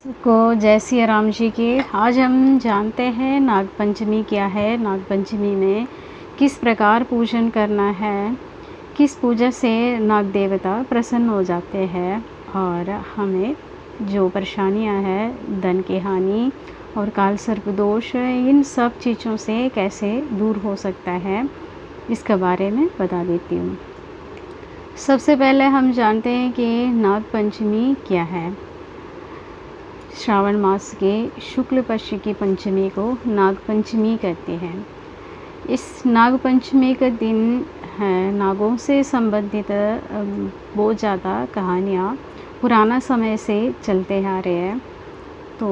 को जय सिया राम जी की। आज हम जानते हैं नागपंचमी क्या है, नागपंचमी में किस प्रकार पूजन करना है, किस पूजा से नाग देवता प्रसन्न हो जाते हैं और हमें जो परेशानियां हैं, धन की हानि और काल सर्प दोष, इन सब चीज़ों से कैसे दूर हो सकता है, इसके बारे में बता देती हूँ। सबसे पहले हम जानते हैं कि नागपंचमी क्या है। श्रावण मास के शुक्ल पक्ष की पंचमी को नागपंचमी कहते हैं। इस नागपंचमी का दिन है, नागों से संबंधित बहुत ज़्यादा कहानियाँ पुराना समय से चलते आ रहे हैं। तो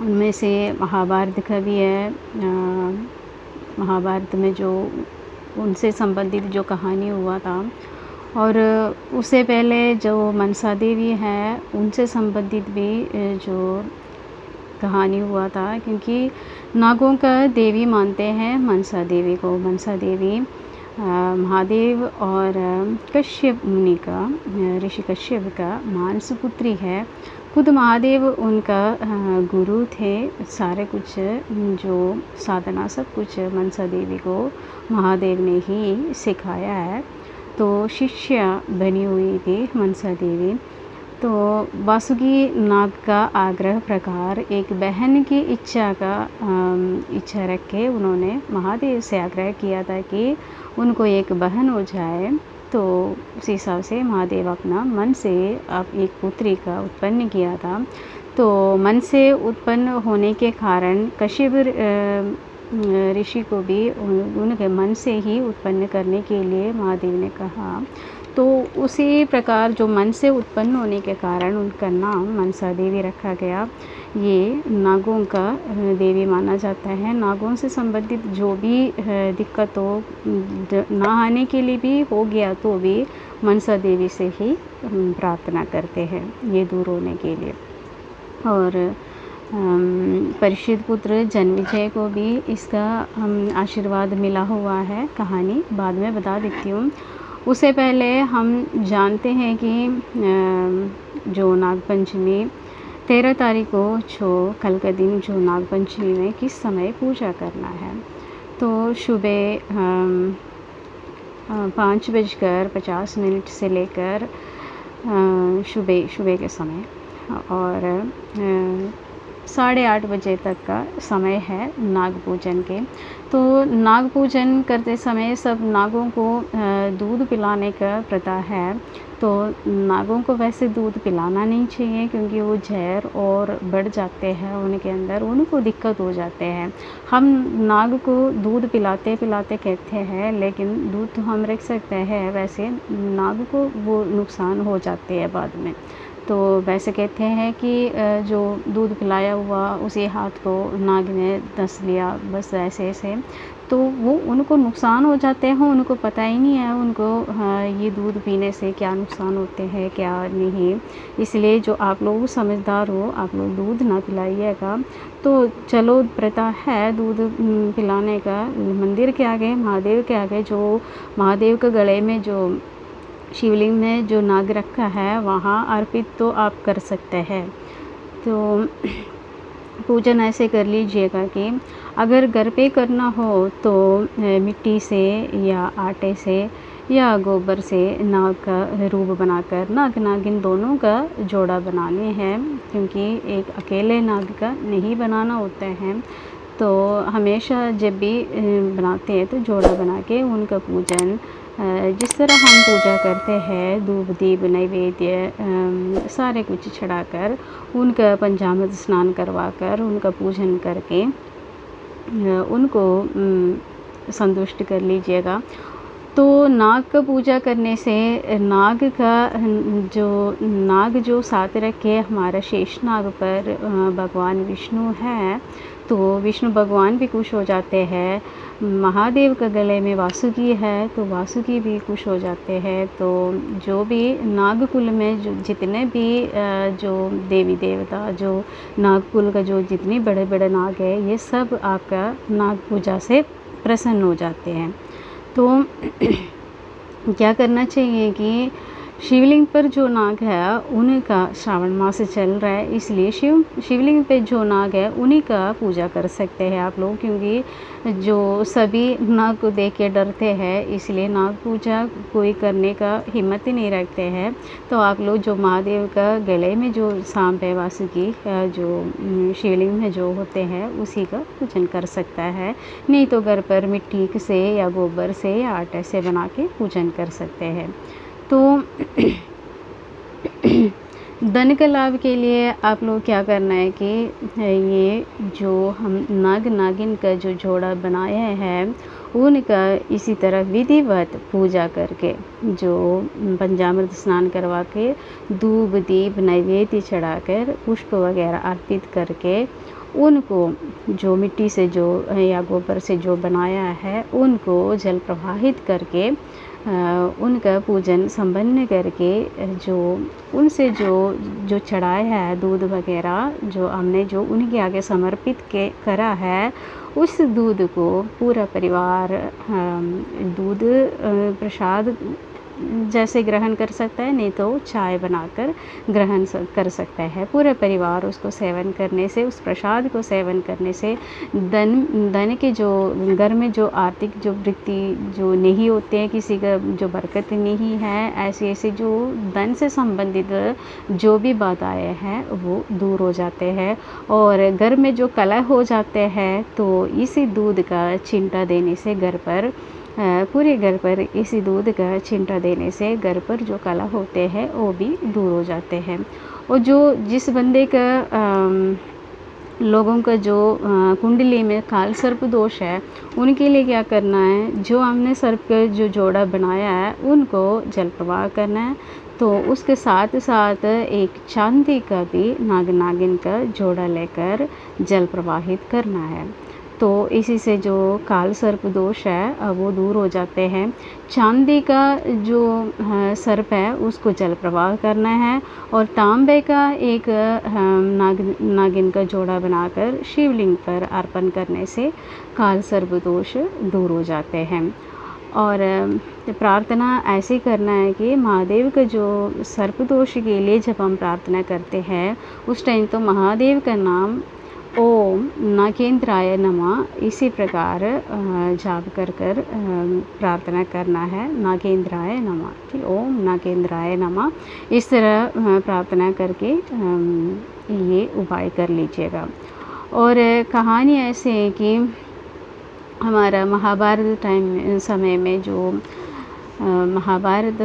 उनमें से महाभारत का भी है। महाभारत में जो उनसे संबंधित जो कहानी हुआ था, और उससे पहले जो मनसा देवी है उनसे संबंधित भी जो कहानी हुआ था, क्योंकि नागों का देवी मानते हैं मनसा देवी को। मनसा देवी महादेव और कश्यप मुनि का, ऋषि कश्यप का मानस पुत्री है। खुद महादेव उनका गुरु थे। सारे कुछ जो साधना सब कुछ मनसा देवी को महादेव ने ही सिखाया है। तो शिष्या बनी हुई थी मनसा देवी। तो वासुकी नाग का आग्रह प्रकार एक बहन की इच्छा रख के उन्होंने महादेव से आग्रह किया था कि उनको एक बहन हो जाए। तो उस हिसाब से महादेव अपना मन से एक पुत्री का उत्पन्न किया था। तो मन से उत्पन्न होने के कारण कश्यप ऋषि को भी उनके मन से ही उत्पन्न करने के लिए महादेव ने कहा। तो उसी प्रकार जो मन से उत्पन्न होने के कारण उनका नाम मनसा देवी रखा गया। ये नागों का देवी माना जाता है। नागों से संबंधित जो भी दिक्कत हो, ना आने के लिए भी हो गया तो भी मनसा देवी से ही प्रार्थना करते हैं ये दूर होने के लिए। और परीक्षित पुत्र जन्मेजय को भी इसका आशीर्वाद मिला हुआ है। कहानी बाद में बता देती हूँ। उससे पहले हम जानते हैं कि जो नागपंचमी 13 तारीख को, जो कल का दिन, जो नागपंचमी में किस समय पूजा करना है। तो सुबह 5:50 से लेकर सुबह के समय और 8:30 बजे तक का समय है नाग पूजन के। तो नाग पूजन करते समय सब नागों को दूध पिलाने का प्रथा है। तो नागों को वैसे दूध पिलाना नहीं चाहिए, क्योंकि वो जहर और बढ़ जाते हैं उनके अंदर, उनको दिक्कत हो जाते हैं। हम नाग को दूध पिलाते पिलाते कहते हैं, लेकिन दूध तो हम रख सकते हैं, वैसे नाग को वो नुकसान हो जाते हैं बाद में। तो वैसे कहते हैं कि जो दूध पिलाया हुआ उसी हाथ को नाग ने दस लिया, बस ऐसे ऐसे, तो वो उनको नुकसान हो जाते हैं। उनको पता ही नहीं है उनको ये दूध पीने से क्या नुकसान होते हैं क्या नहीं। इसलिए जो आप लोग समझदार हो, आप लोग दूध ना पिलाइएगा। तो चलो, प्रथा है दूध पिलाने का मंदिर के आगे, महादेव के आगे, जो महादेव के गले में जो शिवलिंग में जो नाग रखा है वहाँ अर्पित तो आप कर सकते हैं। तो पूजन ऐसे कर लीजिएगा कि अगर घर पे करना हो तो मिट्टी से या आटे से या गोबर से नाग का रूप बनाकर नाग नागिन दोनों का जोड़ा बनाने हैं, क्योंकि एक अकेले नाग का नहीं बनाना होता है। तो हमेशा जब भी बनाते हैं तो जोड़ा बना के उनका पूजन जिस तरह हम पूजा करते हैं, धूप दीप नैवेद्य सारे कुछ चढ़ाकर उनका पंचामृत स्नान करवाकर उनका पूजन करके उनको संतुष्ट कर लीजिएगा। तो नाग का पूजा करने से नाग जो साथ रखे हमारा शेषनाग पर भगवान विष्णु है, तो विष्णु भगवान भी खुश हो जाते हैं। महादेव के गले में वासुकी है, तो वासुकी भी खुश हो जाते हैं। तो जो भी नागकुल में जो जितने भी जो देवी देवता, जो नागकुल का जो जितने बड़े बड़े नाग हैं, ये सब आपका नाग पूजा से प्रसन्न हो जाते हैं। तो क्या करना चाहिए कि शिवलिंग पर जो नाग है उनका श्रावण मास चल रहा है, इसलिए शिवलिंग पे जो नाग है उन्हीं का पूजा कर सकते हैं आप लोग, क्योंकि जो सभी नाग को देख के डरते हैं, इसलिए नाग पूजा कोई करने का हिम्मत ही नहीं रखते हैं। तो आप लोग जो महादेव का गले में जो सांप है वासुकी, जो शिवलिंग में जो होते हैं उसी का पूजन कर सकता है। नहीं तो घर पर मिट्टी से या गोबर से या आटे से बना के पूजन कर सकते हैं। तो धन के लाभ के लिए आप लोग क्या करना है कि ये जो हम नाग नागिन का जो जोड़ा बनाया है उनका इसी तरह विधिवत पूजा करके, जो पंचामृत स्नान करवा के धूप दीप नैवेद्य चढ़ाकर पुष्प वगैरह अर्पित करके उनको जो मिट्टी से जो या गोबर से जो बनाया है उनको जल प्रवाहित करके उनका पूजन संपन्न करके जो उनसे जो चढ़ाया है दूध वगैरह जो हमने जो उनके आगे समर्पित करा है, उस दूध को पूरा परिवार दूध प्रसाद जैसे ग्रहण कर सकता है, नहीं तो चाय बनाकर ग्रहण कर सकता है। पूरा परिवार उसको सेवन करने से, उस प्रसाद को सेवन करने से धन के जो घर में जो आर्थिक जो वृत्ति जो नहीं होते हैं, किसी का जो बरकत नहीं है, ऐसे जो धन से संबंधित जो भी बाधाएं हैं वो दूर हो जाते हैं। और घर में जो कलह हो जाते हैं तो इसी दूध का चिंटा देने से घर पर पूरे घर पर इसी दूध का छिंटा देने से घर पर जो कलह होते हैं वो भी दूर हो जाते हैं। और जिस बंदे का लोगों का जो कुंडली में काल सर्प दोष है, उनके लिए क्या करना है, जो हमने सर्प का जो जोड़ा बनाया है उनको जल प्रवाह करना है। तो उसके साथ साथ एक चांदी का भी नाग नागिन का जोड़ा लेकर जल प्रवाहित करना है। तो इसी से जो काल सर्प दोष है वो दूर हो जाते हैं। चांदी का जो सर्प है उसको जल प्रवाह करना है और तांबे का एक नागिन का जोड़ा बनाकर शिवलिंग पर अर्पण करने से काल सर्प दोष दूर हो जाते हैं। और प्रार्थना ऐसे करना है कि महादेव का जो सर्प दोष के लिए जब हम प्रार्थना करते हैं उस टाइम तो महादेव का नाम ओम नागेंद्राय नमः इसी प्रकार जाप कर प्रार्थना करना है, नागेंद्राय नमः, ठीक, ओम नागेंद्राय नमः, इस तरह प्रार्थना करके ये उपाय कर लीजिएगा। और कहानी ऐसे है कि हमारा महाभारत समय में जो महाभारत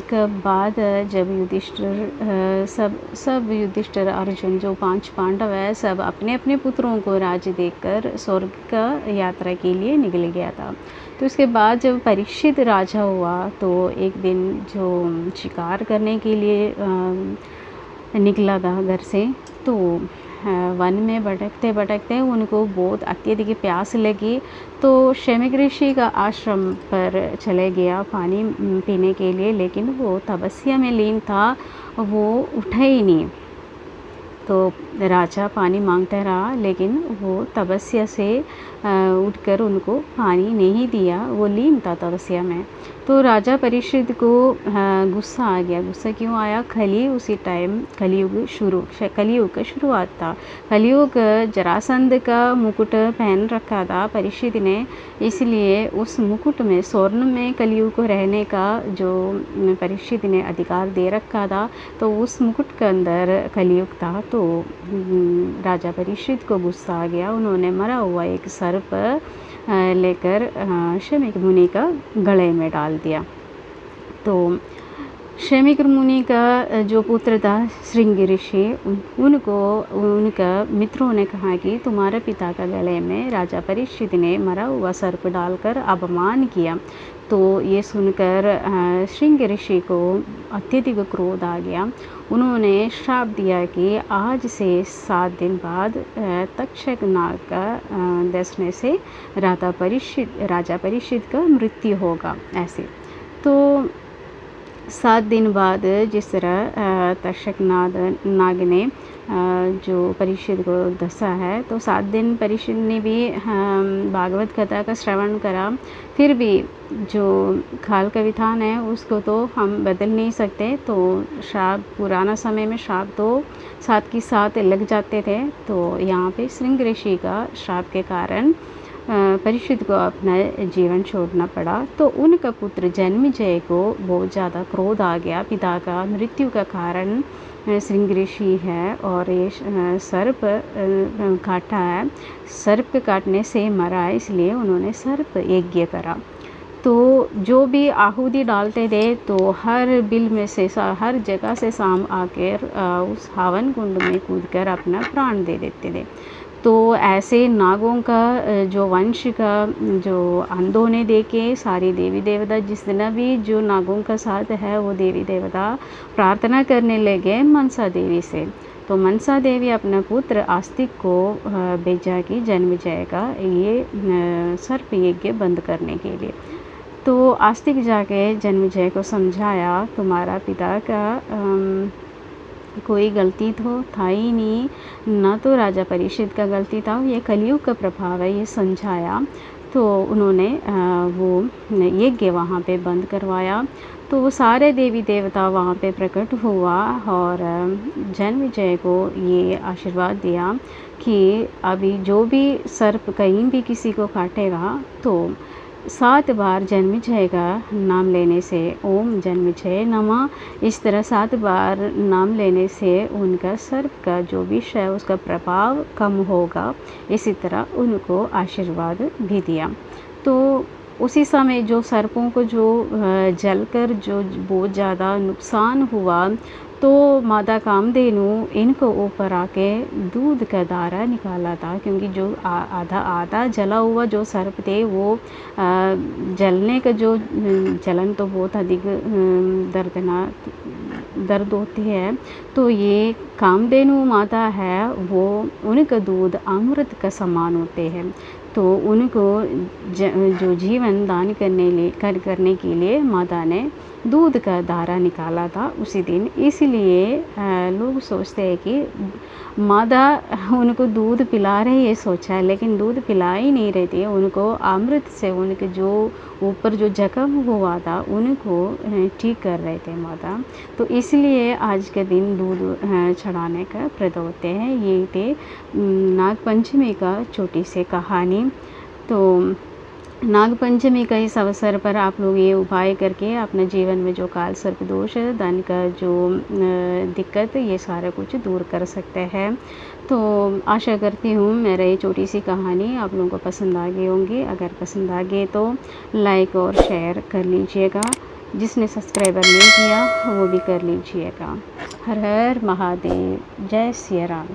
के बाद जब युधिष्ठिर सब युधिष्ठिर अर्जुन जो 5 पांडव है सब अपने अपने पुत्रों को राज्य देकर स्वर्ग का यात्रा के लिए निकल गया था। तो उसके बाद जब परीक्षित राजा हुआ तो एक दिन जो शिकार करने के लिए निकला था घर से, तो वन में भटकते भटकते उनको बहुत अत्यधिक प्यास लगी, तो शमीक ऋषि का आश्रम पर चले गया पानी पीने के लिए, लेकिन वो तपस्या में लीन था, वो उठा ही नहीं। तो राजा पानी मांगता रहा लेकिन वो तपस्या से उठकर उनको पानी नहीं दिया, वो लीन था तपस्या में। तो राजा परीक्षित को गुस्सा आ गया। गुस्सा क्यों आया? उसी टाइम कलयुग का शुरुआत था। कलयुग जरासंध का मुकुट पहन रखा था परीक्षित ने, इसलिए उस मुकुट में स्वर्ण में कलयुग को रहने का जो परीक्षित ने अधिकार दे रखा था, तो उस मुकुट के अंदर कलयुग था। तो राजा परीक्षित को गुस्सा आ गया, उन्होंने मरा हुआ एक सर्प लेकर शमीक मुनि का गले में डाल दिया। तो शमीक मुनि का जो पुत्र था श्रृंगी ऋषि, उनको उनका मित्रों ने कहा कि तुम्हारे पिता का गले में राजा परीक्षित ने मरा हुआ सर्प डालकर अपमान किया। तो ये सुनकर श्रृंगी ऋषि को अत्यधिक क्रोध आ गया। उन्होंने श्राप दिया कि आज से 7 दिन बाद तक्षक नाग का दसने से राजा परीक्षित का मृत्यु होगा। ऐसे तो 7 दिन बाद जिस तरह तक्षक नाग ने जो परीक्षित को दसा है, तो 7 दिन परीक्षित ने भी भागवत कथा का श्रवण करा। फिर भी जो काल का विधान है उसको तो हम बदल नहीं सकते। तो श्राप, पुराना समय में श्राप तो 7 की 7 लग जाते थे। तो यहाँ पे श्रृंग ऋषि का श्राप के कारण परीक्षित को अपना जीवन छोड़ना पड़ा। तो उनका पुत्र जन्मेजय को बहुत ज़्यादा क्रोध आ गया। पिता का मृत्यु का कारण श्रृंग ऋषि है और ये सर्प काटा है, सर्प के काटने से मरा है, इसलिए उन्होंने सर्प यज्ञ करा। तो जो भी आहुति डालते थे तो हर बिल में से हर जगह से साम आकर उस हवन कुंड में कूदकर अपना प्राण दे देते थे। तो ऐसे नागों का जो वंश का जो अंधों देखे सारी देवी देवता जिस दिन भी जो नागों का साथ है वो देवी देवता प्रार्थना करने लगे मनसा देवी से। तो मनसा देवी अपना पुत्र आस्तिक को भेजा कि जन्मेजय का ये सर्प यज्ञ बंद करने के लिए। तो आस्तिक जाके जन्मेजय को समझाया तुम्हारा पिता का कोई गलती तो था ही नहीं, ना तो राजा परीक्षित का गलती था, ये कलयुग का प्रभाव है, ये समझाया। तो उन्होंने वो यज्ञ वहाँ पे बंद करवाया। तो वो सारे देवी देवता वहाँ पे प्रकट हुआ और जन्मेजय को ये आशीर्वाद दिया कि अभी जो भी सर्प कहीं भी किसी को काटेगा तो 7 बार जन्मेजय का नाम लेने से, ओम जन्मेजय नमः, इस तरह 7 बार नाम लेने से उनका सर्प का जो विष है उसका प्रभाव कम होगा। इसी तरह उनको आशीर्वाद भी दिया। तो उसी समय जो सर्पों को जो जलकर जो बहुत ज़्यादा नुकसान हुआ, तो माता कामधेनु इनको ऊपर आके दूध का धारा निकाला था, क्योंकि जो आधा जला हुआ जो सर्प थे वो जलने का जो जलन तो बहुत अधिक दर्द होती है। तो ये कामधेनु माता है वो उनका दूध अमृत का समान होते हैं। तो उनको जो जीवन दान करने के लिए माता ने दूध का धारा निकाला था उसी दिन। इसलिए लोग सोचते हैं कि माता उनको दूध पिला रही है सोचा है, लेकिन दूध पिला ही नहीं रही थी, उनको अमृत से उनके जो ऊपर जो जख्म हुआ था उनको ठीक कर रहे थे माता। तो इसलिए आज के दिन दूध चढ़ाने का व्रत होते हैं। ये थे नागपंचमी का छोटी सी कहानी। तो नागपंचमी का इस अवसर पर आप लोग ये उपाय करके अपने जीवन में जो काल सर्प दोष, धन का जो दिक्कत, ये सारा कुछ दूर कर सकते हैं। तो आशा करती हूँ मेरा ये छोटी सी कहानी आप लोगों को पसंद आ गई होंगी। अगर पसंद आ गई तो लाइक और शेयर कर लीजिएगा। जिसने सब्सक्राइबर नहीं किया वो भी कर लीजिएगा। हर हर महादेव, जय सिया राम।